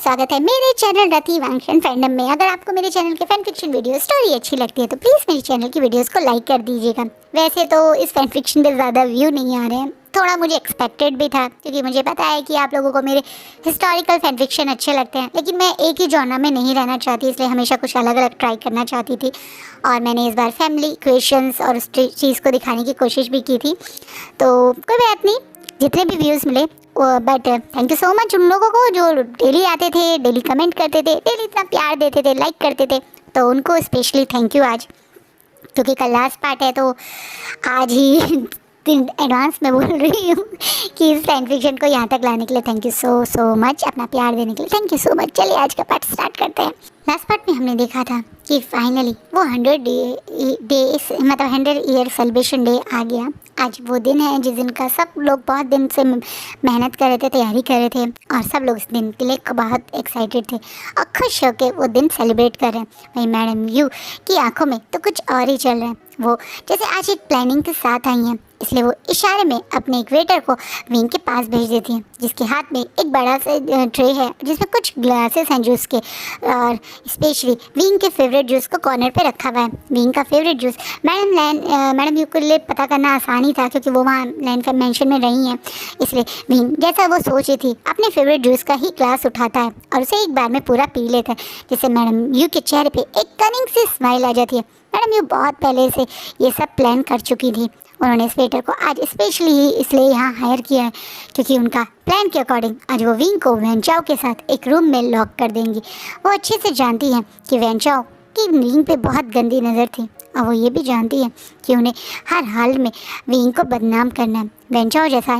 स्वागत है मेरे चैनल रति वांगशन फैंडम में। अगर आपको मेरे चैनल के फैन फिक्शन वीडियो स्टोरी अच्छी लगती है तो प्लीज़ मेरे चैनल की वीडियोस को लाइक कर दीजिएगा। वैसे तो इस फैन फिक्शन पे ज़्यादा व्यू नहीं आ रहे हैं, थोड़ा मुझे एक्सपेक्टेड भी था क्योंकि मुझे पता है कि आप लोगों को मेरे हिस्टोरिकल फैन फिक्शन अच्छे लगते हैं, लेकिन मैं एक ही जॉनर में नहीं रहना चाहती, इसलिए हमेशा कुछ अलग अलग ट्राई करना चाहती थी। और मैंने इस बार फैमिली क्वेश्चंस और उस चीज़ को दिखाने की कोशिश भी की थी। तो कोई बात नहीं, जितने भी व्यूज़ मिले but thank you so much उन लोगों को जो डेली आते थे, डेली कमेंट करते थे, डेली इतना प्यार देते थे, लाइक करते थे, तो उनको स्पेशली थैंक यू आज, क्योंकि कल लास्ट पार्ट है तो आज ही एडवांस में बोल रही हूँ कि इस फैन फिक्शन को यहाँ तक लाने के लिए थैंक यू सो मच, अपना प्यार देने के लिए थैंक यू सो मच। चलिए आज का पार्ट स्टार्ट करते हैं। लास्ट पार्ट में हमने देखा था कि फाइनली वो 100 ईयर सेलिब्रेशन डे आ गया। आज वो दिन है जिस दिन का सब लोग बहुत दिन से मेहनत कर रहे थे, तैयारी कर रहे थे, और सब लोग इस दिन के लिए बहुत एक्साइटेड थे और खुश होकर वो दिन सेलिब्रेट कर रहे हैं। वही मैडम यू की आंखों में तो कुछ और ही चल रहा है। वो जैसे आज एक प्लानिंग के साथ आई हैं, इसलिए वो इशारे में अपने एक वेटर को विंग के पास भेज देती हैं, जिसके हाथ में एक बड़ा सा ट्रे है जिसमें कुछ ग्लासेस हैं जूस के, और स्पेशली विंग के फेवरेट जूस को कॉर्नर पे रखा हुआ है। विंग का फेवरेट जूस मैडम यू के लिए पता करना आसान ही था क्योंकि वो वहाँ लैंड मेंशन में रही हैं, इसलिए विंग जैसा वो सोच रही थी अपने फेवरेट जूस का ही ग्लास उठाता है और उसे एक बार में पूरा पी लेता है, जिससे मैडम यू के चेहरे पे एक कनिंग सी स्माइल आ जाती है। मैडम यू बहुत पहले से ये सब प्लान कर चुकी थी। उन्होंने इस वेटर को आज स्पेशली ही इसलिए यहाँ हायर किया है क्योंकि उनका प्लान के अकॉर्डिंग आज वो विंग को वेंचाओ के साथ एक रूम में लॉक कर देंगी। वो अच्छे से जानती हैं कि वेंचाओ की विंग पे बहुत गंदी नज़र थी, और वो ये भी जानती है कि उन्हें हर हाल में विंग को बदनाम करना है। वेंचाओ जैसा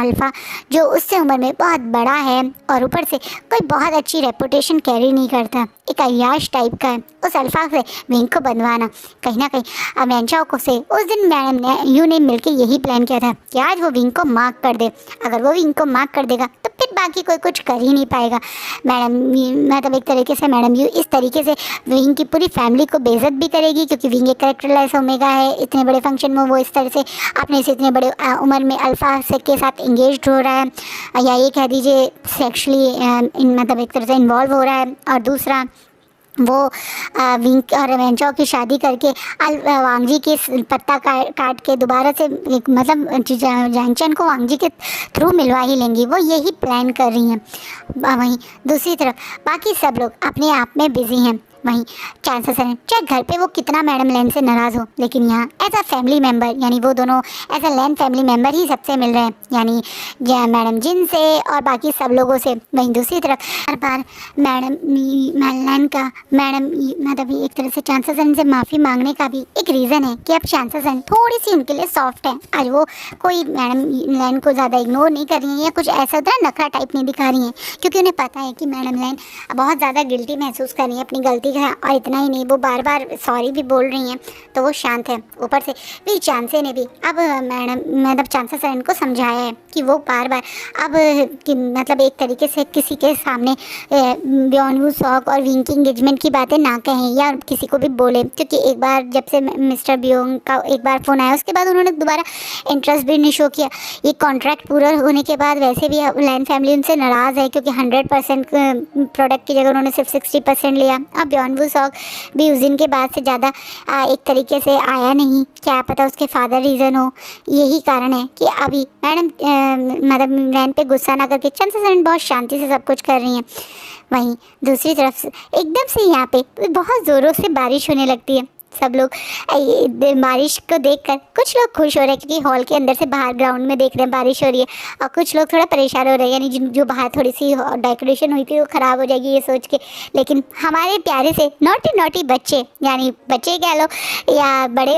अल्फ़ा जो उससे उम्र में बहुत बड़ा है और ऊपर से कोई बहुत अच्छी रेपुटेशन कैरी नहीं करता, एक अय्याश टाइप का है, उस अल्फ़ा से विंग को बनवाना कहीं ना कहीं वेंचाओ को से उस दिन मैडम ने यू ने मिलकर यही प्लान किया था कि आज वो विंग को मार्क कर दे। अगर वो विंग को मार्क कर देगा तो फिर बाकी कोई कुछ कर ही नहीं पाएगा। मतलब एक तरीके से मैडम यू इस तरीके से विंग की पूरी फैमिली को बेइज्जत भी करेगी, क्योंकि विंग एक कैरेक्टरलेस ओमेगा है। इतने बड़े फंक्शन में वो इस तरह से अपने से इतने बड़े उम्र में अल्फ़ा से के साथ इंगेज हो रहा है, या ये कह दीजिए सेक्सुअली मतलब एक तरह से इन्वॉल्व हो रहा है। और दूसरा वो विंग और वेंचाओ की शादी करके वांगजी के पत्ता काट के दोबारा से मतलब जैंगचन को वांगजी के थ्रू मिलवा ही लेंगी। वो यही प्लान कर रही हैं। वहीं दूसरी तरफ बाकी सब लोग अपने आप में बिजी हैं। वहीं चांसेस हैं चाहे घर पे वो कितना मैडम लैन से नाराज़ हो, लेकिन यहाँ एज अ फैमिली मेम्बर यानी वो दोनों as a lane family member ही सबसे मिल रहे हैं, यानी मैडम जिन से और बाकी सब लोगों से। वहीं दूसरी तरफ हर बार मैडम लैन का मतलब एक तरह से चांसेस से माफ़ी मांगने का भी एक रीज़न है कि अब चांसेस थोड़ी सी उनके लिए सॉफ्ट है। आज वो कोई मैडम लैन को ज़्यादा इग्नोर नहीं कर रही हैं या कुछ ऐसा होता है नखरा टाइप नहीं दिखा रही हैं, क्योंकि उन्हें पता है कि मैडम लैन बहुत ज़्यादा गिल्टी महसूस कर रही है अपनी गलती है। और इतना ही नहीं, वो बार बार सॉरी भी बोल रही हैं, तो वो शांत है। ऊपर से भी चांसे ने भी अब मतलब चांसेस इनको समझाया है कि वो बार बार अब मतलब एक तरीके से किसी के सामने ब्योनवू सॉक और विंग की इंगेजमेंट की बातें ना कहें या किसी को भी बोले, क्योंकि एक बार जब से मिस्टर ब्योंग का एक बार फ़ोन आया उसके बाद उन्होंने दोबारा इंटरेस्ट भी नहीं शो किया। ये कॉन्ट्रैक्ट पूरा होने के बाद वैसे भी लैन फैमिली उनसे नाराज़ है, क्योंकि 100% प्रोडक्ट की जगह उन्होंने सिर्फ 60% लिया। अब ब्योनवू सॉक भी उस दिन के बाद से ज़्यादा एक तरीके से आया नहीं, क्या पता उसके फादर रीज़न हो। यही कारण है कि अभी मैडम मतलब लैन पे गुस्सा ना करके चंद बहुत शांति से सब कुछ कर रही हैं। वहीं दूसरी तरफ एकदम से यहाँ पे बहुत ज़ोरों से बारिश होने लगती है। सब लोग बारिश को देखकर कुछ लोग खुश हो रहे हैं क्योंकि हॉल के अंदर से बाहर ग्राउंड में देख रहे हैं बारिश हो रही है, और कुछ लोग थोड़ा परेशान हो रहे हैं, यानी जो बाहर थोड़ी सी डेकोरेशन हुई थी वो ख़राब हो जाएगी ये सोच के। लेकिन हमारे प्यारे से नोटी बच्चे, यानी बच्चे कह लो या बड़े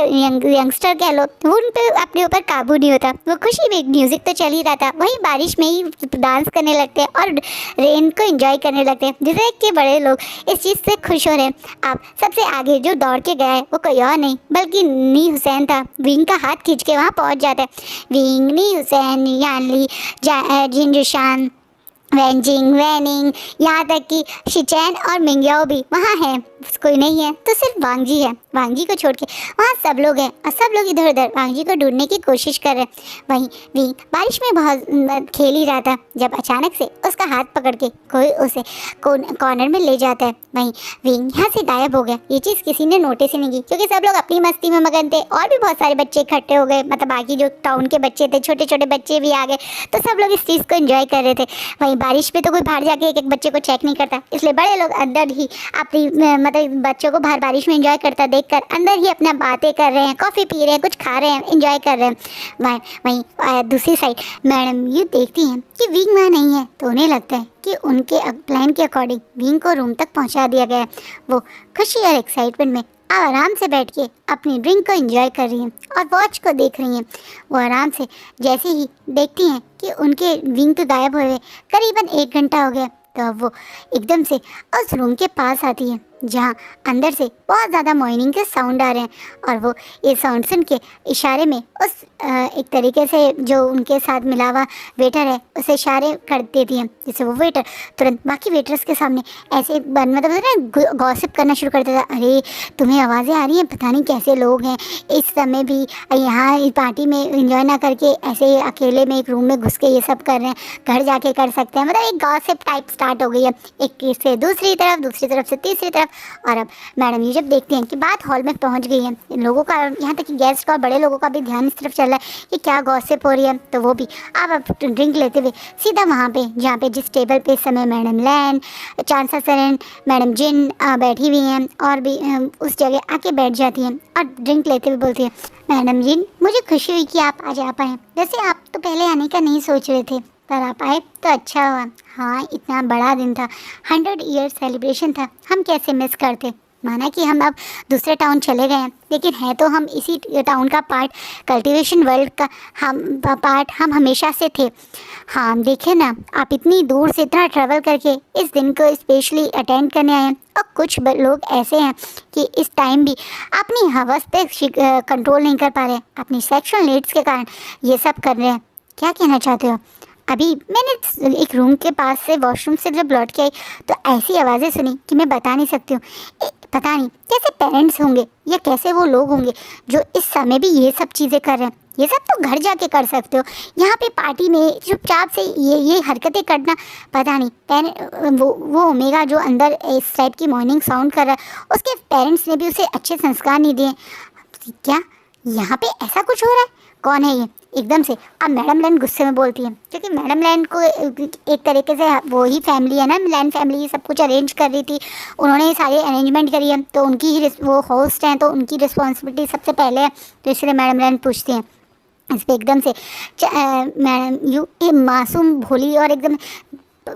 यंगस्टर कह लो, वो उन पर अपने ऊपर काबू नहीं होता। वो खुशी में म्यूज़िक तो चल ही रहा था, वहीं बारिश में ही डांस करने लगते हैं और रेन को एंजॉय करने लगते हैं, जिसे देख के बड़े लोग इस चीज़ से खुश हो रहे हैं। अब सबसे आगे जो दौड़ के गया है वो कोई और नहीं बल्कि नी हुसैन था। विंग का हाथ खींच के वहाँ पहुँच जाता है। विंग, नी हुसैन, यानली, जिनजुशान, वैनजिंग, वैनिंग, यहाँ तक कि शिचैन और मिंगयाओ भी वहाँ हैं। कोई नहीं है तो सिर्फ वांगजी है। वांगजी को छोड़ के वहाँ सब लोग हैं और सब लोग इधर उधर वांगजी को ढूंढने की कोशिश कर रहे हैं। वहीं विंग बारिश में बहुत खेल ही रहा था जब अचानक से उसका हाथ पकड़ के कोई उसे कॉर्नर में ले जाता है। वहीं विंग यहाँ से गायब हो गया। ये चीज़ किसी ने नोटिस ही नहीं की क्योंकि सब लोग अपनी मस्ती में मगन थे और भी बहुत सारे बच्चे इकट्ठे हो गए, मतलब बाकी जो टाउन के बच्चे थे, छोटे छोटे बच्चे भी आ गए, तो सब लोग इस चीज़ को एंजॉय कर रहे थे। वहीं बारिश में तो कोई बाहर जाके एक एक बच्चे को चेक नहीं करता, इसलिए बड़े लोग अंदर ही अपनी मतलब बच्चों को बाहर बारिश में एंजॉय करता देखकर अंदर ही अपना बातें कर रहे हैं, कॉफ़ी पी रहे हैं, कुछ खा रहे हैं, एंजॉय कर रहे हैं। वहीं दूसरी साइड मैडम यू देखती हैं कि विंग वहाँ नहीं है तो उन्हें लगता है कि उनके प्लान के अकॉर्डिंग विंग को रूम तक पहुंचा दिया गया है। वो खुशी और एक्साइटमेंट में आराम से बैठ के अपनी ड्रिंक को एंजॉय कर रही हैं और वॉच को देख रही हैं। वो आराम से जैसे ही देखती हैं कि उनके विंग को गायब हुए करीबन 1 घंटा हो गया, तो अब वो एकदम से उस रूम के पास आती है जहाँ अंदर से बहुत ज़्यादा मॉर्निंग के साउंड आ रहे हैं। और वो ये साउंड सुन के इशारे में उस एक तरीके से जो उनके साथ मिला हुआ वेटर है उसे इशारे कर देती हैं, जिससे वो वेटर तुरंत बाकी वेटर्स के सामने ऐसे मतलब ना गॉसिप करना शुरू कर देता। अरे तुम्हें आवाज़ें आ रही हैं, पता नहीं कैसे लोग हैं इस समय भी यहाँ इस पार्टी में एंजॉय ना करके ऐसे अकेले में एक रूम में घुस के ये सब कर रहे हैं, घर जाके कर सकते हैं। मतलब एक गॉसिप टाइप स्टार्ट हो गई है, एक से दूसरी तरफ से तीसरी तरफ। और अब मैडम ये जब देखते हैं कि बात हॉल में पहुंच गई है, लोगों का यहाँ तक कि गेस्ट और बड़े लोगों का भी ध्यान इस तरफ चल रहा है कि क्या गॉसिप हो रही है, तो वो भी अब ड्रिंक लेते हुए सीधा वहाँ पे जहाँ पे जिस टेबल पे इस समय मैडम लैन, चांसा सरन, मैडम जिन बैठी हुई हैं और भी उस जगह आके बैठ जाती हैं और ड्रिंक लेते हुए बोलती है, मैडम जिन मुझे खुशी हुई कि आप आज आ पाए। वैसे आप तो पहले आने का नहीं सोच रहे थे, पर आप आए तो अच्छा हुआ। हाँ, इतना बड़ा दिन था, 100 ईयर सेलिब्रेशन था, हम कैसे मिस करते। माना कि हम अब दूसरे टाउन चले गए हैं, लेकिन है तो हम इसी टाउन का पार्ट, कल्टीवेशन वर्ल्ड का हम हमेशा से थे। हाँ देखें ना, आप इतनी दूर से इतना ट्रैवल करके इस दिन को स्पेशली अटेंड करने आए हैं, और कुछ लोग ऐसे हैं कि इस टाइम भी अपनी हवस पे कंट्रोल नहीं कर पा रहे, अपनी सेक्सुअल नीड्स के कारण ये सब कर रहे हैं। क्या कहना चाहते हो? अभी मैंने एक रूम के पास से वॉशरूम से जब लौट के आई तो ऐसी आवाज़ें सुनी कि मैं बता नहीं सकती हूँ। पता नहीं कैसे पेरेंट्स होंगे या कैसे वो लोग होंगे जो इस समय भी ये सब चीज़ें कर रहे हैं। ये सब तो घर जाके कर सकते हो, यहाँ पे पार्टी में चुपचाप से ये हरकतें करना, पता नहीं वो ओमेगा जो अंदर इस टाइप की मॉर्निंग साउंड कर रहा है, उसके पेरेंट्स ने भी उसे अच्छे संस्कार नहीं दिए। क्या यहाँ पे ऐसा कुछ हो रहा है? कौन है ये? एकदम से अब मैडम लैन गुस्से में बोलती है, क्योंकि मैडम लैन को एक तरीके से वो ही फैमिली है ना, लैन फैमिली सब कुछ अरेंज कर रही थी, उन्होंने सारे अरेंजमेंट करी है, तो उनकी ही वो होस्ट हैं, तो उनकी रिस्पॉन्सिबिलिटी सबसे पहले है। तो इसलिए मैडम लैन पूछती हैं इस पर एकदम से, मैडम यू मासूम भोली और एकदम,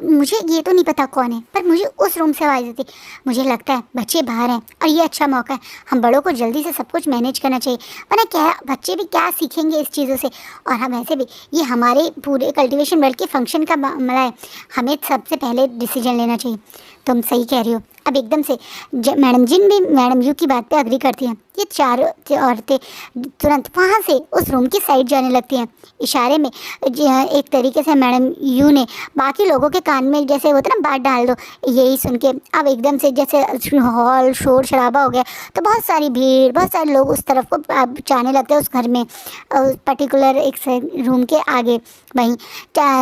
मुझे ये तो नहीं पता कौन है, पर मुझे उस रूम से आवाज़ आती, मुझे लगता है बच्चे बाहर हैं और ये अच्छा मौका है, हम बड़ों को जल्दी से सब कुछ मैनेज करना चाहिए, वरना क्या बच्चे भी क्या सीखेंगे इस चीज़ों से। और हम ऐसे भी ये हमारे पूरे कल्टीवेशन वर्ल्ड के फंक्शन का मामला है, हमें सबसे पहले डिसीजन लेना चाहिए। तुम सही कह रही हो। अब एकदम से मैडम जिन भी मैडम यू की बात पे अग्री करती हैं। ये चारों औरतें तुरंत वहाँ से उस रूम की साइड जाने लगती हैं। इशारे में एक तरीके से मैडम यू ने बाकी लोगों के कान में जैसे होता ना बात डाल दो, यही सुन के अब एकदम से जैसे हॉल शोर शराबा हो गया, तो बहुत सारी भीड़, बहुत सारे लोग उस तरफ को जाने लगते हैं, उस घर में पर्टिकुलर एक रूम के आगे। वहीं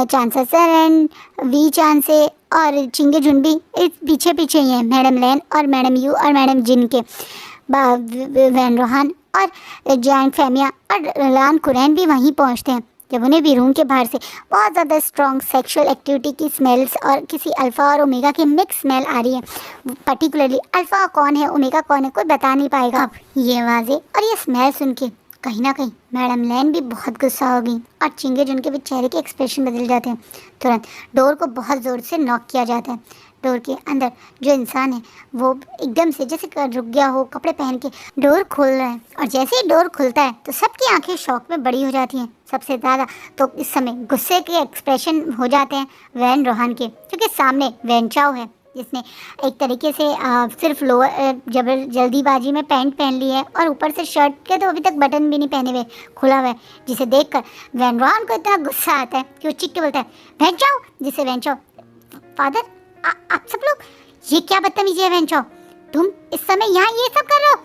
चांसा सरन, वी चांसे और चिंगे जुनबी पीछे पीछे ही हैं, मैडम लैन और मैडम यू और मैडम जिन के। वैन रोहान और जैन फैमिया और लान कुरैन भी वहीं पहुंचते हैं, जब उन्हें भी रूम के बाहर से बहुत ज़्यादा स्ट्रॉन्ग सेक्सुअल एक्टिविटी की स्मेल्स और किसी अल्फ़ा और ओमेगा की मिक्स स्मेल आ रही है। पर्टिकुलरली अल्फ़ा कौन है, ओमेगा कौन है, कोई बता नहीं पाएगा। अब ये आवाज़ें और ये स्मेल सुन के कहीं ना कहीं मैडम लैन भी बहुत गुस्सा हो गई और चिंगे जिनके भी चेहरे के एक्सप्रेशन बदल जाते हैं। तुरंत डोर को बहुत ज़ोर से नॉक किया जाता है। डोर के अंदर जो इंसान है वो एकदम से जैसे रुक गया हो, कपड़े पहन के डोर खोल रहा है, और जैसे ही डोर खुलता है तो सबकी आंखें शॉक में बड़ी हो जाती हैं। सबसे ज़्यादा तो इस समय गुस्से के एक्सप्रेशन हो जाते हैं वैन रोहान के, क्योंकि सामने वैन चाओ है जिसने एक तरीके से सिर्फ लोअर जल्दीबाजी में पैंट पहन ली है और ऊपर से शर्ट के तो अभी तक बटन भी नहीं पहने हुए, खुला हुआ है, जिसे देखकर वैन रोहान को इतना गुस्सा आता है कि वो चिक के बोलता है, वैन चाओ, जिसे वैन चाओ, फादर आप सब लोग ये क्या बदतमीजी है वैन चाओ, तुम इस समय यहाँ ये सब कर रहे हो?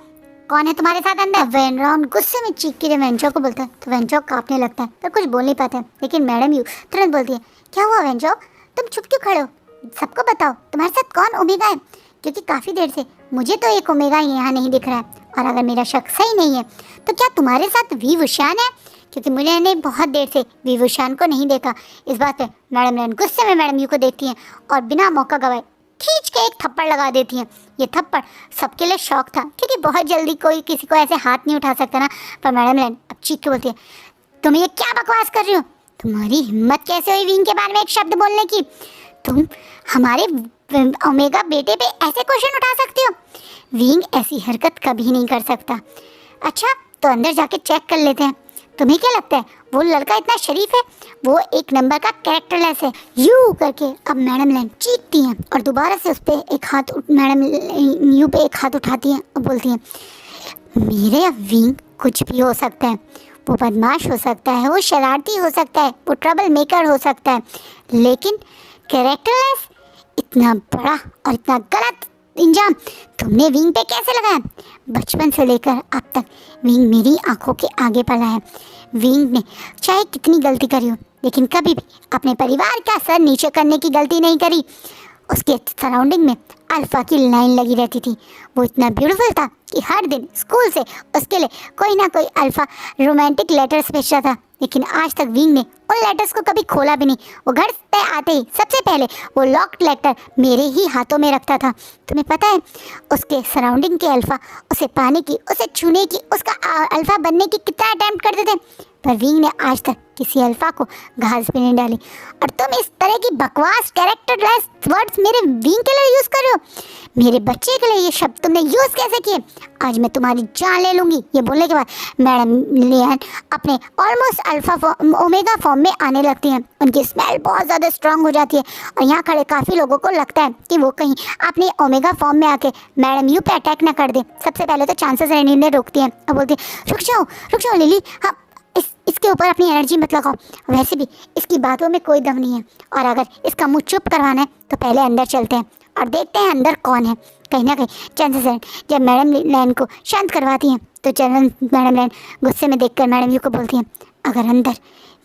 कौन है तुम्हारे साथ अंदर? वेनराउन गुस्से में चीख के वेंचो को बोलता है तो वेंचो कांपने लगता है पर कुछ बोल नहीं पाता है। लेकिन मैडम यू तुरंत बोलती है, क्या हुआ वेंचो, तुम चुप क्यों खड़े हो? सबको बताओ तुम्हारे साथ कौन ओमेगा है, क्योंकि काफ़ी देर से मुझे तो एक ओमेगा यहाँ नहीं दिख रहा है, और अगर मेरा शक सही नहीं है तो क्या तुम्हारे साथ वीवुशान है, क्योंकि मैंने बहुत देर से वीवुशान को नहीं देखा। इस बात पे मैडम लैन गुस्से में मैडम यू को देखती हैं और बिना मौका गवाए खींच के एक थप्पड़ लगा देती हैं। ये थप्पड़ सबके लिए शौक था, क्योंकि बहुत जल्दी कोई किसी को ऐसे हाथ नहीं उठा सकता ना। पर मैडम लैन अब चीख के बोलती है, तुम ये क्या बकवास कर रही हो? तुम्हारी हिम्मत कैसे हुई विंग के बारे में एक शब्द बोलने की? तुम हमारे ओमेगा बेटे पे ऐसे क्वेश्चन उठा सकती हो? विंग ऐसी हरकत कभी नहीं कर सकता। अच्छा तो अंदर जाके चेक कर लेते हैं। तुम्हें क्या लगता है वो लड़का इतना शरीफ है? वो एक नंबर का कैरेक्टरलेस है। यू करके अब मैडम लैन चीखती हैं और दोबारा से उस पर एक हाथ मैडम यू पे एक हाथ उठाती हैं और बोलती हैं, मेरे विंग कुछ भी हो सकता है, वो बदमाश हो सकता है, वो शरारती हो सकता है, वो ट्रबल मेकर हो सकता है, लेकिन कैरेक्टरलेस? इतना बड़ा और इतना गलत इंजाम तुमने विंग पे कैसे लगाया? बचपन से लेकर अब तक विंग मेरी आंखों के आगे पला है। विंग ने चाहे कितनी गलती करी हो, लेकिन कभी भी अपने परिवार का सर नीचे करने की गलती नहीं करी। उसके सराउंडिंग में अल्फ़ा की लाइन लगी रहती थी। वो इतना ब्यूटीफुल था कि हर दिन स्कूल से उसके लिए कोई ना कोई अल्फ़ा रोमांटिक लेटर्स भेजता था, लेकिन आज तक विंग ने उन लेटर्स को कभी खोला भी नहीं। वो घर पे आते ही सबसे पहले वो लॉक्ड लेटर मेरे ही हाथों में रखता था। तुम्हें पता है उसके सराउंडिंग के अल्फ़ा उसे पाने की, उसे छूने की, उसका अल्फ़ा बनने की कितना अटैम्प्ट करते थे, पर विंग ने आज तक किसी अल्फ़ा को घास भी नहीं डाली। और तुम इस तरह की बकवास कैरेक्टरलेस वर्ड्स मेरे विंग के लिए यूज़ कर रहे हो? मेरे बच्चे के लिए ये शब्द तुमने यूज़ कैसे किए? आज मैं तुम्हारी जान ले लूँगी। ये बोलने के बाद मैडम लियान अपने ऑलमोस्ट अल्फ़ा ओमेगा फॉर्म में आने लगती हैं। उनकी स्मेल बहुत ज़्यादा स्ट्रांग हो जाती है और यहाँ खड़े काफ़ी लोगों को लगता है कि वो कहीं अपने ओमेगा फॉर्म में आके मैडम यू पे अटैक ना कर दे। सबसे पहले तो चांसेस रहने ने रोकती हैं और बोलती है, रुक जाओ लिली, हाँ इसके ऊपर अपनी एनर्जी मत लगाओ, वैसे भी इसकी बातों में कोई दम नहीं है, और अगर इसका मुँह चुप करवाना है तो पहले अंदर चलते हैं और देखते हैं अंदर कौन है। कहीं ना कहीं चांसेस हैं। जब मैडम लैन को शांत करवाती हैं तो मैडम लैन गुस्से में देखकर मैडम यू को बोलती हैं, अगर अंदर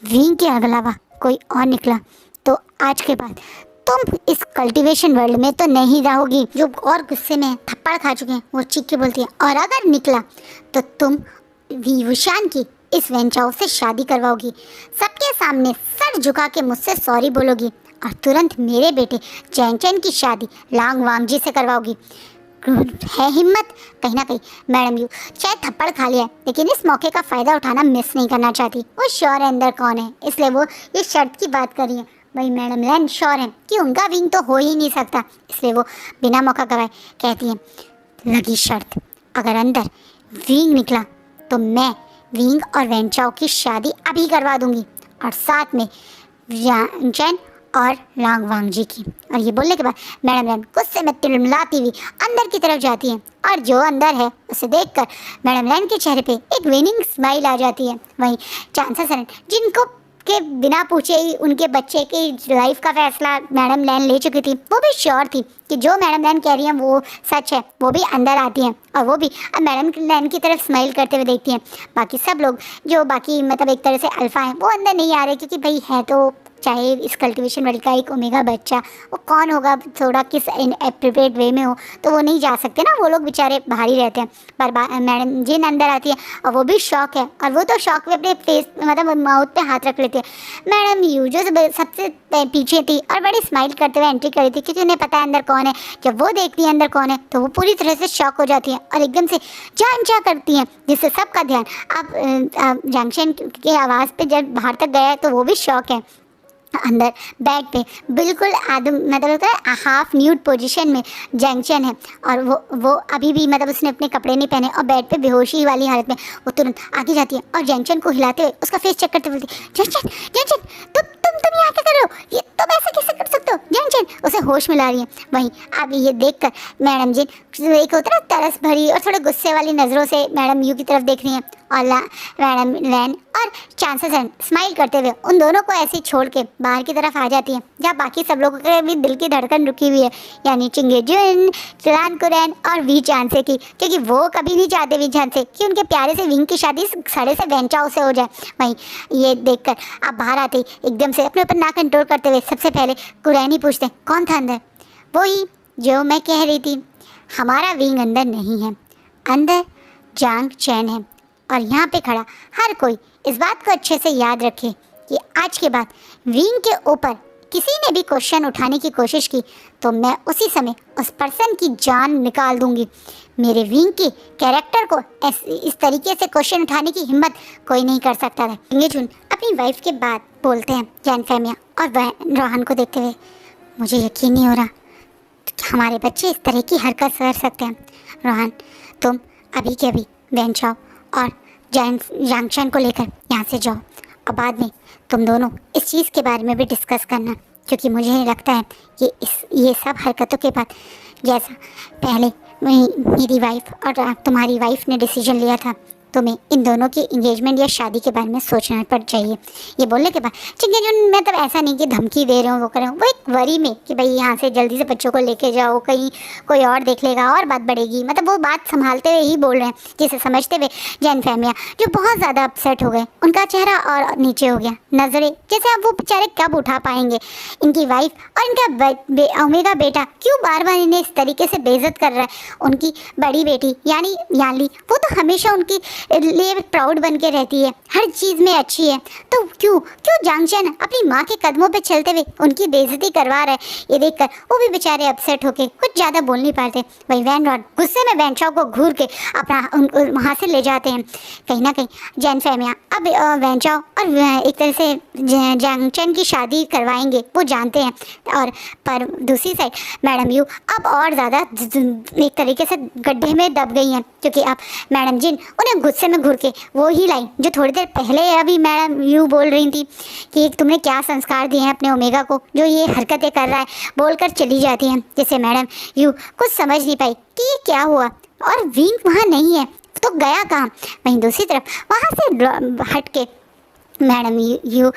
विंग के अलावा कोई और निकला तो आज के बाद तुम इस कल्टीवेशन वर्ल्ड में तो नहीं रहोगी। जो और गुस्से में थप्पड़ खा चुके हैं वो चीख के बोलती है, और अगर निकला तो तुम वीवुशान की इस वेंचाओ से शादी करवाओगी, सबके सामने सर झुका के मुझसे सॉरी बोलोगी और तुरंत मेरे बेटे चैंग की शादी लांग वांग से करवाओगी। है हिम्मत? कहीं ना कहीं मैडम यू चाहे थप्पड़ खा लिया है, लेकिन इस मौके का फ़ायदा उठाना मिस नहीं करना चाहती। वो श्योर है अंदर कौन है, इसलिए वो ये शर्त की बात कर रही है। वही मैडम लैन श्योर है कि उनका विंग तो हो ही नहीं सकता, इसलिए वो बिना मौका गवाए कहती हैं, लगी शर्त, अगर अंदर विंग निकला तो मैं विंग और वेंचाओ की शादी अभी करवा दूंगी, और साथ में जैन और लांग वांग जी की। और ये बोलने के बाद मैडम लैन गुस्से में तिलमिलाती हुई अंदर की तरफ जाती हैं, और जो अंदर है उसे देखकर मैडम लैन के चेहरे पे एक विनिंग स्माइल आ जाती है। वहीं चांसेस हैं जिनको के बिना पूछे ही उनके बच्चे की लाइफ का फैसला मैडम लैन ले चुकी थी, वो भी श्योर थी कि जो मैडम लैन कह रही हैं वो सच है। वो भी अंदर आती हैं और वो भी अब मैडम लैन की तरफ स्माइल करते हुए देखती हैं। बाकी सब लोग जो बाकी मतलब एक तरह से अल्फ़ा हैं वो अंदर नहीं आ रहे, क्योंकि भाई है तो चाहे इस कल्टीवेशन वर्ल्ड का एक ओमेगा बच्चा, वो कौन होगा, थोड़ा किस इनएप्रोप्रिएट वे में हो तो वो नहीं जा सकते ना, वो लोग बेचारे बाहर ही रहते हैं। पर मैडम जिन अंदर आती है और वो भी शौक है, और वो तो शौक में अपने फेस मतलब माउथ पे हाथ रख लेती है। मैडम यू जो सबसे पीछे थी और बड़ी स्माइल करते हुए एंट्री करी थी, क्योंकि उन्हें पता है अंदर कौन है। जब वो देखती है अंदर कौन है तो वो पूरी तरह से शॉक हो जाती है और एकदम से जान चा करती हैं, जिससे सबका ध्यान अब जंक्शन की आवाज़ पे जब बाहर तक गया है तो वो भी शॉक है। अंदर बेड पे बिल्कुल आदम मतलब होता है हाफ न्यूड पोजीशन में जंक्शन है, और वो अभी भी मतलब उसने अपने कपड़े नहीं पहने और बेड पे बेहोशी वाली हालत में वो तुरंत आगे जाती है और जंक्शन को हिलाते हुए उसका फेस चेक करते बोलती है, जंक्शन जंक्शन तुम यहाँ क्या कर रहे हो, ये तुम ऐसे कैसे कर सकते हो जंक्शन। उसे होश में ला रही है। वहीं अब ये देखकर मैडम जी एक होता है ना तरस भरी और थोड़े गुस्से वाली नज़रों से मैडम यू की तरफ देख रही हैं और मैडम लैन और चांसेस स्माइल करते हुए उन दोनों को ऐसे छोड़ के बाहर की तरफ आ जाती हैं, जहाँ बाकी सब लोगों के भी दिल की धड़कन रुकी हुई है, यानी चिंगेजुन, चिरान कुरैन और वी चांसे की, क्योंकि वो कभी नहीं चाहते वी चांसे कि उनके प्यारे से विंग की शादी सड़े से वेंचाओ से हो जाए। वहीं ये देखकर आप बाहर आते ही एकदम से अपने ऊपर ना कंट्रोल करते हुए सबसे पहले कुरैन ही पूछते हैं, कौन था अंदर? वही जो मैं कह रही थी, हमारा विंग अंदर नहीं है, अंदर जांग चैन है। और यहाँ पे खड़ा हर कोई इस बात को अच्छे से याद रखे कि आज के बाद विंग के ऊपर किसी ने भी क्वेश्चन उठाने की कोशिश की तो मैं उसी समय उस पर्सन की जान निकाल दूंगी। मेरे विंग की कैरेक्टर को इस तरीके से क्वेश्चन उठाने की हिम्मत कोई नहीं कर सकता था। चिंगेजुन अपनी वाइफ के बाद बोलते हैं जैन फेमिया और रोहान को देखते हुए, मुझे यकीन नहीं हो रहा हमारे बच्चे इस तरह की हरकत कर सकते हैं। रोहान, तुम अभी के अभी वेंचाओ और जांगचैन को लेकर यहाँ से जाओ और बाद में तुम दोनों इस चीज़ के बारे में भी डिस्कस करना, क्योंकि मुझे लगता है कि ये सब हरकतों के बाद जैसा पहले मेरी वाइफ और तुम्हारी वाइफ ने डिसीजन लिया था, तुम्हें इन दोनों की इंगेजमेंट या शादी के बारे में सोचना पड़ चाहिए। ये बोलने के बाद चिंगेजुन, मैं तब ऐसा नहीं कि धमकी दे रहे हूँ वो कर रहे हूँ, वो एक वरी में कि भाई यहाँ से जल्दी से बच्चों को लेके जाओ, कहीं कोई और देख लेगा और बात बढ़ेगी, मतलब वो बात संभालते हुए ही बोल रहे हैं, जिसे समझते हुए जैन फेमिया जो बहुत ज़्यादा अपसेट हो गए, उनका चेहरा और नीचे हो गया, नज़रें जैसे अब वो बेचारे कब उठा पाएंगे। इनकी वाइफ और इनका ओमेगा बेटा क्यों बार बार इन्हें इस तरीके से बेइज्जत कर रहा है। उनकी बड़ी बेटी यानी याली, वो तो हमेशा उनकी लिए प्राउड बन के रहती है, हर चीज़ में अच्छी है, तो क्यों जांगचैन अपनी माँ के कदमों पे चलते हुए उनकी बेइज्जती करवा रहा है। ये देखकर वो भी बेचारे अपसेट होके कुछ ज़्यादा बोल नहीं पाते। वही वैनरॉन गुस्से में वेंचाओ को घूर के अपना वहाँ से ले जाते हैं। कहीं ना कहीं जैन फेमिया अब वेंचाओ और एक तरह से जांगचैन की शादी करवाएंगे, वो जानते हैं। और पर दूसरी साइड मैडम यू अब और ज़्यादा एक तरीके से गड्ढे में दब गई हैं, क्योंकि अब मैडम जिन उन्हें गुस्से में घुर के वो ही लाइन जो थोड़ी देर पहले अभी मैडम यू बोल रही थी कि तुमने क्या संस्कार दिए हैं अपने ओमेगा को जो ये हरकतें कर रहा है, बोलकर चली जाती हैं, जिससे मैडम यू कुछ समझ नहीं पाई कि ये क्या हुआ और विंग वहाँ नहीं है तो गया कहाँ। वहीं दूसरी तरफ वहाँ से हट के मैडम यू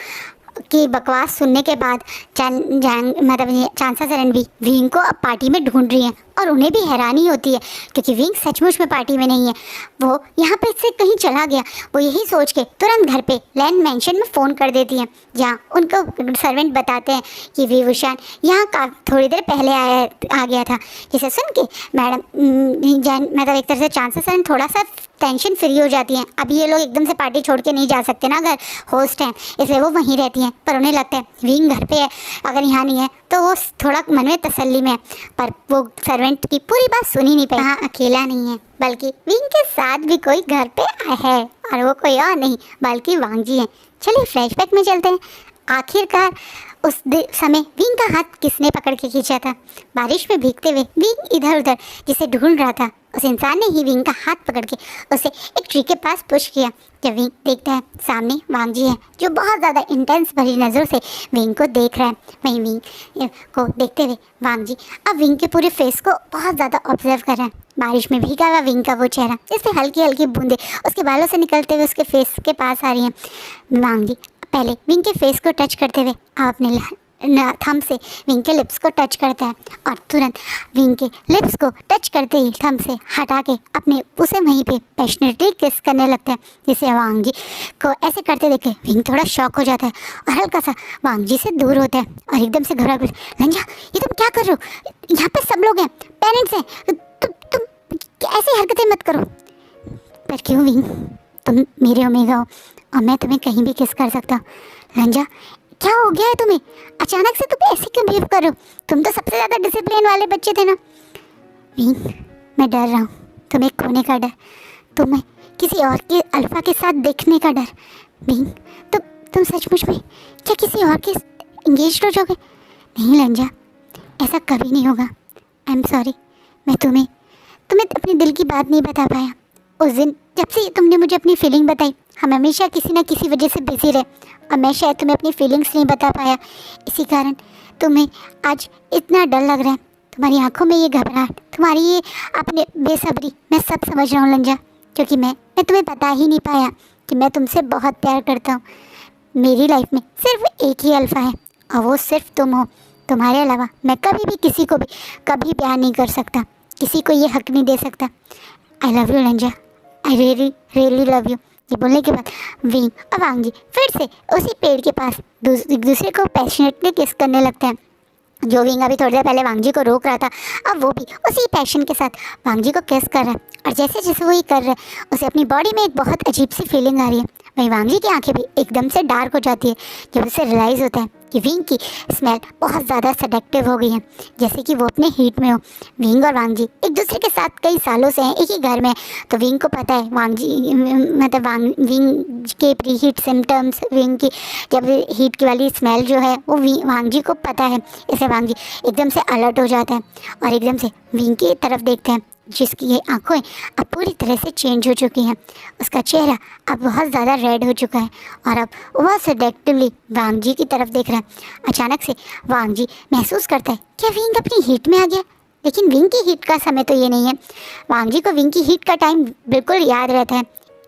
की बकवास सुनने के बाद मतलब चांसा सरन भी विंग को अब पार्टी में ढूंढ रही हैं और उन्हें भी हैरानी होती है क्योंकि विंग सचमुच में पार्टी में नहीं है, वो यहाँ पे से कहीं चला गया। वो यही सोच के तुरंत घर पे लैंड मैंशन में फ़ोन कर देती हैं, जहाँ उनको सर्वेंट बताते हैं कि विभूषण यहाँ का थोड़ी देर पहले आ गया था। जिसे सुन के मैडम मतलब एक तरह से चांसा सरन थोड़ा सा टेंशन फ्री हो जाती हैं। अभी ये लोग एकदम से पार्टी छोड़ के नहीं जा सकते ना, अगर होस्ट हैं, इसलिए वो वहीं रहती हैं। पर उन्हें लगता है विंग घर पे है, अगर यहाँ नहीं है तो वो थोड़ा मन में तसल्ली में है। पर वो सर्वेंट की पूरी बात सुनी नहीं पाई। हाँ, अकेला नहीं है बल्कि विंग के साथ भी कोई घर पे है, और वो कोई और नहीं बल्कि वांगजी है। चलिए फ्लैशबैक में चलते हैं। आखिरकार उस समय विंग का हाथ किसने पकड़ के खींचा था? बारिश में भीगते हुए विंग इधर उधर जिसे ढूंढ रहा था, उस इंसान ने ही विंग का हाथ पकड़ के उसे एक ट्री के पास पुश किया। जब विंग देखता है सामने वांगजी है जो बहुत ज़्यादा इंटेंस भरी नज़रों से विंग को देख रहा है। वहीं विंग को देखते हुए वांगजी अब विंग के पूरे फेस को बहुत ज़्यादा ऑब्जर्व कर रहा है। बारिश में भीगा हुआ विंग का वो चेहरा, जिससे हल्की हल्की बूंदें उसके बालों से निकलते हुए उसके फेस के पास आ रही हैं। वांगजी पहले विंग के फेस को टच करते हुए अपने थंब से विंग के लिप्स को टच करता है और तुरंत विंग के लिप्स को टच करते ही थंब से हटा के अपने उसे वहीं पे पैशनेटली किस करने लगता है। जिसे वांगजी को ऐसे करते देखे विंग थोड़ा शॉक हो जाता है और हल्का सा वांगजी से दूर होता है और एकदम से घबरा कर, लंजा ये तुम क्या कर रहे हो? यहाँ पे सब लोग हैं, पेरेंट्स हैं, तुम ऐसी हरकतें मत करो। पर क्यों विंग, तुम मेरे ओमेगा हो और मैं तुम्हें कहीं भी किस कर सकता हूँ। लंजा क्या हो गया है तुम्हें? अचानक से तुम ऐसे क्यों बिहेव कर रहे हो? तुम तो सबसे ज़्यादा डिसिप्लिन वाले बच्चे थे ना। विंग, मैं डर रहा हूँ, तुम्हें खोने का डर, तुम्हें किसी और के अल्फा के साथ देखने का डर। विंग, तुम सचमुच में क्या किसी और के इंगेज हो जाओगे? नहीं लंजा, ऐसा कभी नहीं होगा। आई एम सॉरी, मैं तुम्हें अपने दिल की बात नहीं बता पाया। उस दिन जब से तुमने मुझे अपनी फीलिंग बताई, हम हमेशा किसी न किसी वजह से बिजी रहे और मैं शायद तुम्हें अपनी फीलिंग्स नहीं बता पाया। इसी कारण तुम्हें आज इतना डर लग रहा है, तुम्हारी आंखों में ये घबराहट, तुम्हारी ये अपने बेसब्री, मैं सब समझ रहा हूँ लंजा। क्योंकि मैं तुम्हें बता ही नहीं पाया कि मैं तुमसे बहुत प्यार करता हूँ। मेरी लाइफ में सिर्फ एक ही अल्फ़ा है और वो सिर्फ तुम हो। तुम्हारे अलावा मैं कभी भी किसी को भी कभी प्यार नहीं कर सकता, किसी को ये हक नहीं दे सकता। I love you लंजा, I really really love you. ये बोलने के बाद विंग और वांगी फिर से उसी पेड़ के पास एक दूसरे को पैशनेटली किस करने लगते हैं। जो विंग अभी थोड़ी देर पहले वांगजी को रोक रहा था, अब वो भी उसी पैशन के साथ वांगजी को किस कर रहा है। और जैसे जैसे वो ये कर रहा है उसे अपनी बॉडी में एक बहुत अजीब सी फीलिंग आ रही है। वहीं वांगजी की आंखें भी एकदम से डार्क हो जाती है जब उसे रियलाइज़ होता है कि विंग की स्मेल बहुत ज़्यादा सेडेक्टिव हो गई है, जैसे कि वो अपने हीट में हो। विंग और वांगजी एक दूसरे के साथ कई सालों से हैं, एक ही घर में, तो विंग को पता है विंग के प्री हीट सिम्टम्स, विंग की जब हीट की वाली स्मेल जो है वो वांगजी को पता है। इसे वांगजी एकदम से अलर्ट हो जाता है और एकदम से विंग की तरफ देखते हैं, जिसकी ये आंखें अब पूरी तरह से चेंज हो चुकी हैं। उसका चेहरा अब बहुत ज़्यादा रेड हो चुका है और अब वह सेडेक्टिवली वांगजी की तरफ देख रहा है। अचानक से वांगजी महसूस करता है क्या विंग अपनी हीट में आ गया, लेकिन विंग की हीट का समय तो ये नहीं है। वांगजी को विंग की हीट का टाइम बिल्कुल याद रहता है।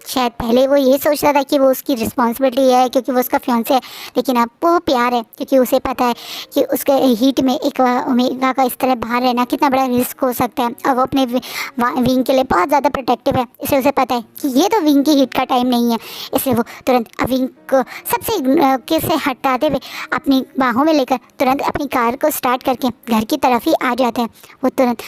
शायद पहले वो ये सोचता था कि वो उसकी रिस्पॉन्सिबिलिटी है क्योंकि वो उसका फियांसे है, लेकिन अब वो प्यार है क्योंकि उसे पता है कि उसके हीट में एक ओमेगा का इस तरह बाहर रहना कितना बड़ा रिस्क हो सकता है। और वो अपने विंग के लिए बहुत ज़्यादा प्रोटेक्टिव है, इसलिए उसे पता है कि ये तो विंग की हीट का टाइम नहीं है। इसलिए वो तुरंत विंग को सबसे से हटाते हुए अपनी बाहों में लेकर तुरंत अपनी कार को स्टार्ट करके घर की तरफ ही आ जाता है। वो तुरंत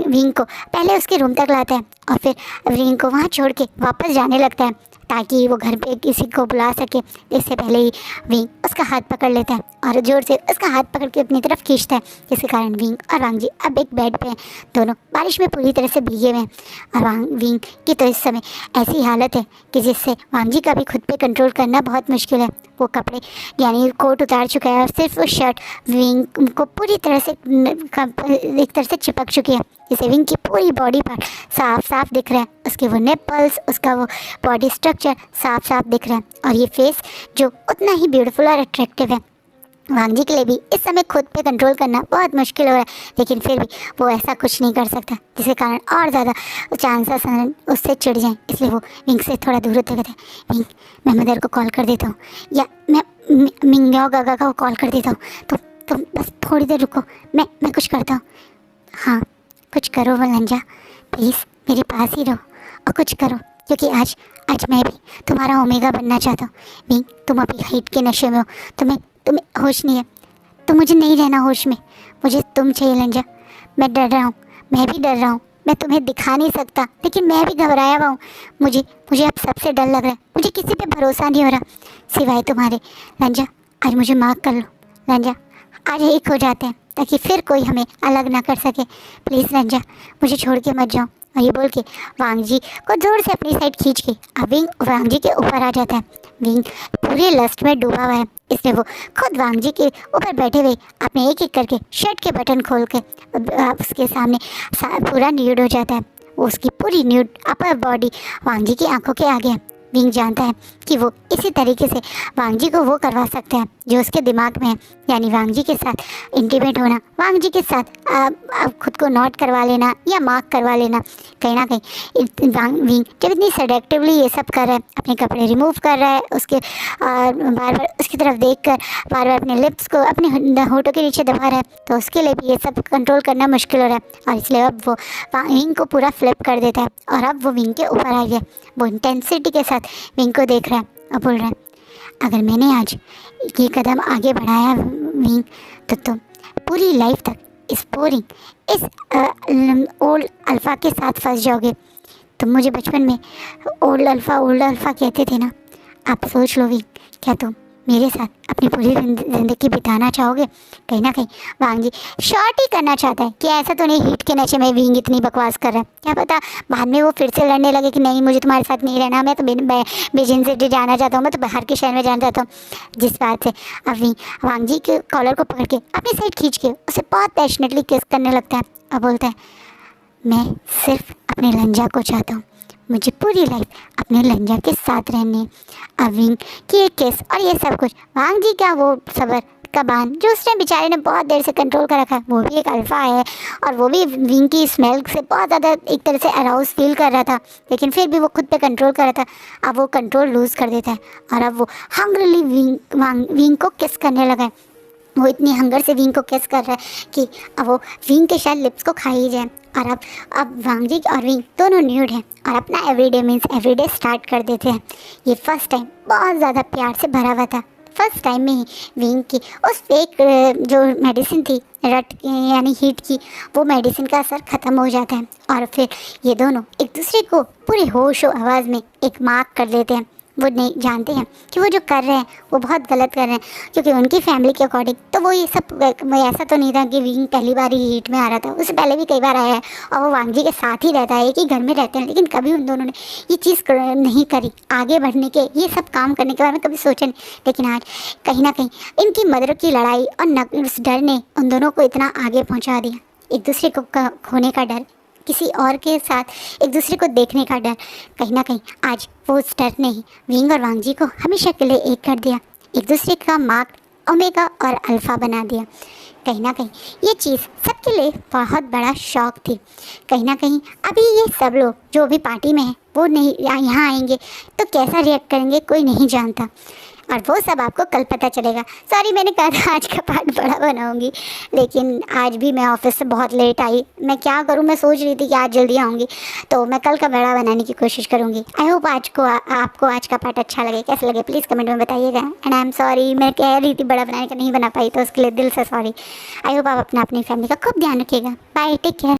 विंग को पहले उसके रूम तक लाता है और फिर विंग को वहाँ छोड़ के वापस जाने लगता है ताकि वो घर पे किसी को बुला सके। इससे पहले ही विंग उसका हाथ पकड़ लेता है और ज़ोर से उसका हाथ पकड़ के अपनी तरफ खींचता है, जिसके कारण विंग और वांगजी अब एक बेड पे हैं। दोनों बारिश में पूरी तरह से भीगे हुए हैं और विंग की तो इस समय ऐसी हालत है कि जिससे वांगजी का भी खुद पे कंट्रोल करना बहुत मुश्किल है। वो कपड़े यानी कोट उतार चुका है और सिर्फ वो शर्ट विंग को पूरी तरह से एक तरह से चिपक चुकी है, जिससे विंग की पूरी बॉडी पार्ट साफ साफ दिख रहा है। उसके वो निप्पल्स, उसका वो बॉडी स्ट्रक्चर साफ साफ दिख रहा है और ये फेस जो उतना ही ब्यूटीफुल और अट्रैक्टिव है। वांगजी के लिए भी इस समय खुद पे कंट्रोल करना बहुत मुश्किल हो रहा है, लेकिन फिर भी वो ऐसा कुछ नहीं कर सकता जिसके कारण और ज़्यादा चांसेस उससे चिढ़ जाएं। इसलिए वो विंग से थोड़ा दूर होते कहते हैं, विंग मैं मदर को कॉल कर देता हूँ या मैं मिंग्याओ गागा को कॉल कर देता हूँ, तो बस थोड़ी देर रुको, मैं कुछ करता हूँ। हाँ कुछ करो लंजा, प्लीज़ मेरे पास ही रहो और कुछ करो, क्योंकि आज मैं भी तुम्हारा ओमेगा बनना चाहता हूँ। विंग तुम अभी हीट के नशे में हो, तुम्हें होश नहीं है, तो मुझे नहीं रहना होश में, मुझे तुम चाहिए लंजा। मैं डर रहा हूँ, मैं भी डर रहा हूँ, मैं तुम्हें दिखा नहीं सकता लेकिन मैं भी घबराया हुआ हूँ। मुझे अब सबसे डर लग रहा है, मुझे किसी पे भरोसा नहीं हो रहा सिवाय तुम्हारे। लंजा आज मुझे माफ़ कर लो लंजा, आज एक हो जाते हैं ताकि फिर कोई हमें अलग ना कर सके। प्लीज़ लंजा मुझे छोड़ के मत जाओ। और ये बोल के वांगजी को जोर से अपनी साइड खींच के अब विंग वांगजी के ऊपर आ जाता है। विंग पूरे लस्ट में डूबा हुआ है, इसलिए वो खुद वांगजी के ऊपर बैठे हुए अपने एक एक करके शर्ट के बटन खोल के उसके सामने पूरा न्यूड हो जाता है। उसकी पूरी न्यूड अपर बॉडी वांगजी की आंखों के आगे है। विंग जानता है कि वो इसी तरीके से वांगजी को वो करवा सकता है जो उसके दिमाग में है, यानी वांगजी के साथ इंटीमेट होना, वांगजी के साथ खुद को नॉट करवा लेना या मार्क करवा लेना। कहीं ना कहीं विंग जब इतनी सेडेक्टिवली ये सब कर रहा है, अपने कपड़े रिमूव कर रहा है, उसके बार बार उसकी तरफ देखकर बार बार अपने लिप्स को अपने होठों के नीचे दबा रहा है, तो उसके लिए भी ये सब कंट्रोल करना मुश्किल हो रहा है। और इसलिए अब वो विंग को पूरा फ्लिप कर देता है और अब वो विंग के ऊपर आ गया। वो इंटेंसिटी के साथ विंग को देख रहा है और बोल रहा है, अगर मैंने आज ये कदम आगे बढ़ाया विंग, तो तुम पूरी लाइफ तक इस बोरिंग इस ओल्ड अल्फ़ा के साथ फंस जाओगे। तुम मुझे बचपन में ओल्ड अल्फ़ा कहते थे ना। आप सोच लो विंग, क्या तुम मेरे साथ अपनी पूरी ज़िंदगी बिताना चाहोगे? कहीं ना कहीं वांगजी शॉर्ट ही करना चाहता है कि ऐसा तो नहीं हीट के नशे में विंग इतनी बकवास कर रहा है, क्या पता बाद में वो फिर से लड़ने लगे कि नहीं मुझे तुम्हारे साथ नहीं रहना, मैं तो बीजिंग सिटी जाना चाहता हूँ, मैं तो बाहर के शहर में जाना चाहता हूँ। जिस बात से अब वांगजी के कॉलर को पकड़ के अपनी साइड खींच के उसे बहुत पैशनेटली किस करने लगता है और बोलता है, मैं सिर्फ अपने लंजा को चाहता हूँ, मुझे पूरी लाइफ अपने लंजा के साथ रहनी है। विंग की एक किस और ये सब कुछ वांगजी का वो सबर का बांध जो उसने बेचारे ने बहुत देर से कंट्रोल कर रखा है, वो भी एक अल्फ़ा है और वो भी विंग की स्मेल से बहुत ज़्यादा एक तरह से अराउज फील कर रहा था, लेकिन फिर भी वो खुद पे कंट्रोल कर रहा था। अब वो कंट्रोल लूज़ कर देता है और अब वो हंग्रली विंग को किस करने लगा है। वो इतनी हंगर से विंग को किस कर रहा है कि अब वो विंग के शायद लिप्स को खा ही जाए। और अब वांगजी और विंग दोनों न्यूड हैं और अपना एवरीडे मीन्स एवरीडे स्टार्ट कर देते हैं। ये फर्स्ट टाइम बहुत ज़्यादा प्यार से भरा हुआ था। फर्स्ट टाइम में ही विंग की उस फेक जो मेडिसिन थी रट यानी हीट की, वो मेडिसिन का असर ख़त्म हो जाता है और फिर ये दोनों एक दूसरे को पूरे होश और आवाज़ में एक मार्क कर लेते हैं। वो नहीं जानते हैं कि वो जो कर रहे हैं वो बहुत गलत कर रहे हैं, क्योंकि उनकी फैमिली के अकॉर्डिंग तो वो ये सब ऐसा तो नहीं था कि विंग पहली बार ही हीट में आ रहा था, उससे पहले भी कई बार आया है और वो वांगजी के साथ ही रहता है, एक ही घर में रहते हैं, लेकिन कभी उन दोनों ने ये चीज़ नहीं करी, आगे बढ़ने के ये सब काम करने के बारे में कभी सोचा नहीं। लेकिन आज कहीं ना कहीं इनकी मदर की लड़ाई और उस डर ने उन दोनों को इतना आगे पहुँचा दिया। एक दूसरे को खोने का डर, किसी और के साथ एक दूसरे को देखने का डर, कहीं ना कहीं आज वो उस डर ने ही विंग और वांगजी को हमेशा के लिए एक कर दिया, एक दूसरे का मार्क ओमेगा और अल्फ़ा बना दिया। कहीं ना कहीं ये चीज़ सबके लिए बहुत बड़ा शौक थी। कहीं ना कहीं अभी ये सब लोग जो भी पार्टी में है वो नहीं यहाँ आएंगे तो कैसा रिएक्ट करेंगे कोई नहीं जानता, और वो सब आपको कल पता चलेगा। सॉरी मैंने कहा था आज का पार्ट बड़ा बनाऊंगी, लेकिन आज भी मैं ऑफिस से बहुत लेट आई। मैं क्या करूं, मैं सोच रही थी कि आज जल्दी आऊँगी, तो मैं कल का बड़ा बनाने की कोशिश करूँगी। आई होप आपको आज का पार्ट अच्छा लगे। कैसे लगे प्लीज़ कमेंट में बताइएगा। एंड आई एम सॉरी, मैं कह रही थी बड़ा बनाने का नहीं बना पाई, तो उसके लिए दिल से सॉरी। आई होप आप अपनी फैमिली का खूब ध्यान रखिएगा। Bye, take care.